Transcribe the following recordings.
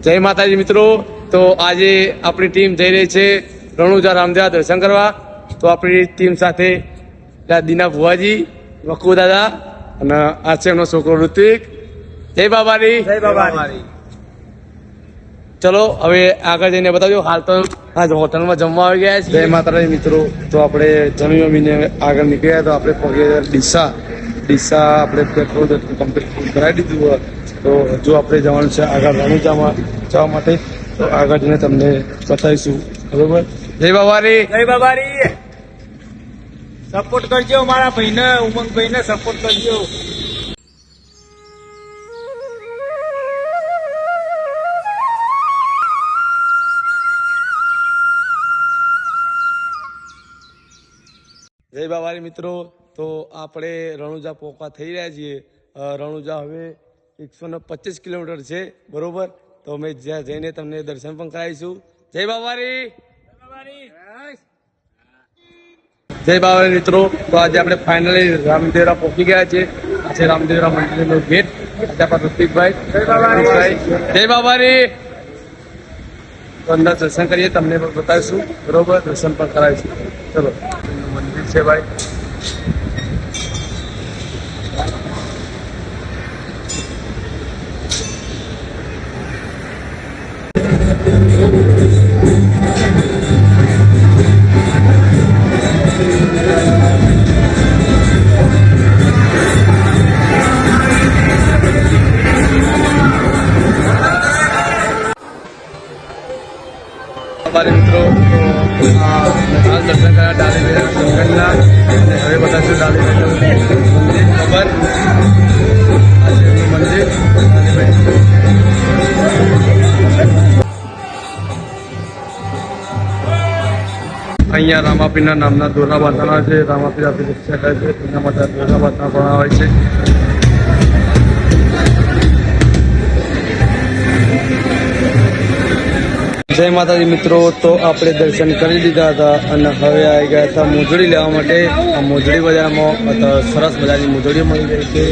જય માતાજી મિત્રો. તો આજે આપણી ટીમ જઈ રહી છે રણુજા રામદેવના દર્શન કરવા. તો આપણી ટીમ સાથે દીના ભુવાજી, વકુ દાદા અને આ છે એમનો છોકરો ઋત્વિક. જય બાબારી. જય બાબારી. ચલો હવે આગળ જઈને બતાવજો. હાલ તો આજ હોટલમાં જમવા આવી ગયા છે. જય માતાજી મિત્રો. તો આપણે જમી મમીને આગળ નીકળ્યા. તો આપણે પગે ડીસા આપણે પેટ્રોલ કમ્પ્લીટ કરાવી દીધું. તો હજુ આપણે જવાનું છે આગળ રણુજામાં જવા માટે. તો આગળ જઈને તમને બતાવીશું. બરોબર. જય બાબારી. જય બાબારી. સપોર્ટ કરજો મારા ભાઈને, ઉમંગભાઈને સપોર્ટ કરજો. જય બાબારી મિત્રો. તો આપણે રણુજા પોકા થઈ રહ્યા છીએ. રણુજા હવે 125 કિલોમીટર છે. બરોબર. તો અમે જ્યાં જઈને તમને દર્શન પણ કરાવીશું. જય બાબારી. જય બાબારી મિત્રો. તો આજે આપણે ફાઇનલી રામદેવરા પહોંચી ગયા છીએ. આ છે રામદેવરા મંદિરનો ગેટ. ત્યાં ઋતિકભાઈ. જય બાબારી. તો અંદર દર્શન કરીએ, તમને પણ બતાવીશું. બરોબર. દર્શન પણ કરાવીશું. ચલો. મંદિર છે ભાઈ. બાબારી મિત્રો. હાલ દર્શન કર્યા ડાલીબેન જંગલના. અને હવે બધા છે ડાલીબેન મંદિર. ખબર આ છે એમનું મંદિર ડાલીબેન. અહીંયા રામાપીરના નામના દોરા બાંધવાના છે. રામાપીર આપણી રક્ષા કરે છે. એના માટે દોરા બાંધવા પણ આવે છે. જય માતાજી મિત્રો. તો આપણે દર્શન કરી દીધા હતા અને હવે આવી ગયા હતા મોજડી લેવા માટે. આ મોજડી બજારમાં સરસ મજાની મોજડીઓ મળી ગઈ છે.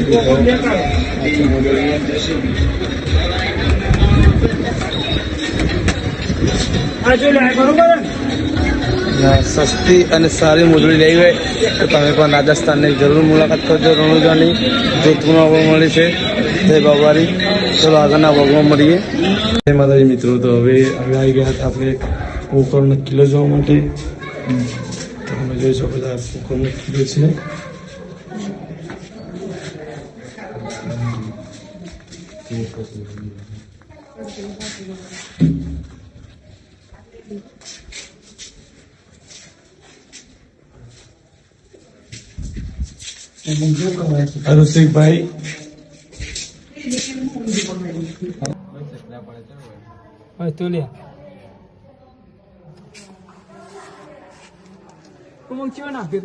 સસ્તી અને સારી મોજડી લઈ ગઈ. તો તમે પણ રાજસ્થાનની જરૂર મુલાકાત કરજો. રણુજાની જોધપુરમાં પણ મળી છે. જય બાબારી. ચલો આગળના ભાગમાં મળીએ. જય માતાજી મિત્રો. તો હવે આવી ગયા હતા આપણે પોકરણનો કિલ્લો જોવા માટે. તમે જોઈ શકો છો આ પોકરણનો કિલ્લો છે. ઋષિકભાઈ. મग चिवा नाखते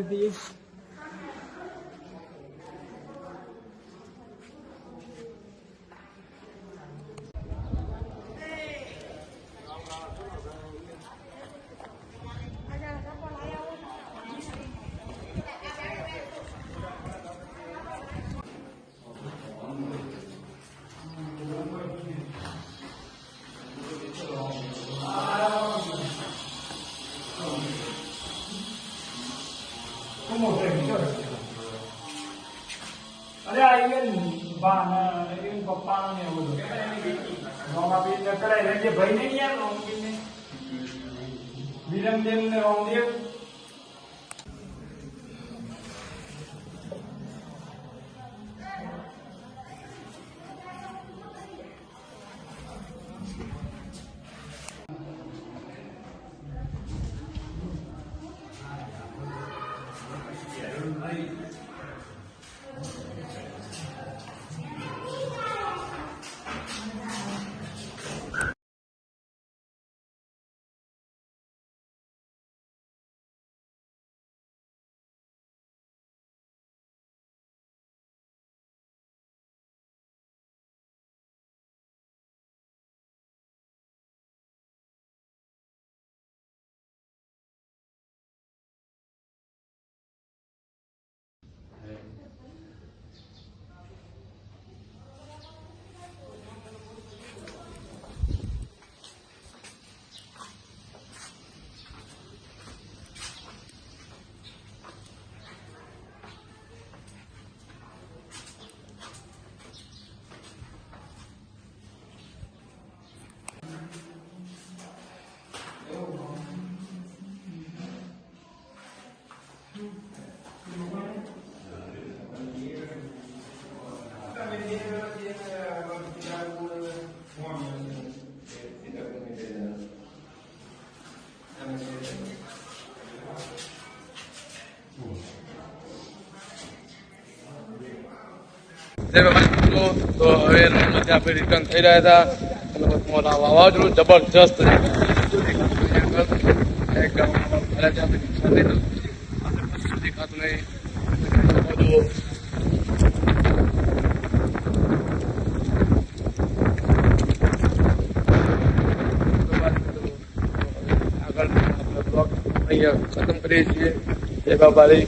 અરે આ ઇવેન બાના ઇવેન પપ્પાનો ને એવું રોમ આપી ને કરાય જે ભાઈ ને યાર રોમ ને વિરમદેવ ને રોમદેવ તો હવે રમતથી આપણે રિટર્ન થઈ રહ્યા હતા અને વાવાઝોડું જબરજસ્ત દેખાતું નહીં આગળ આપણે બ્લોગ અહીંયા ખતમ કરીએ છીએ જય બાબારી.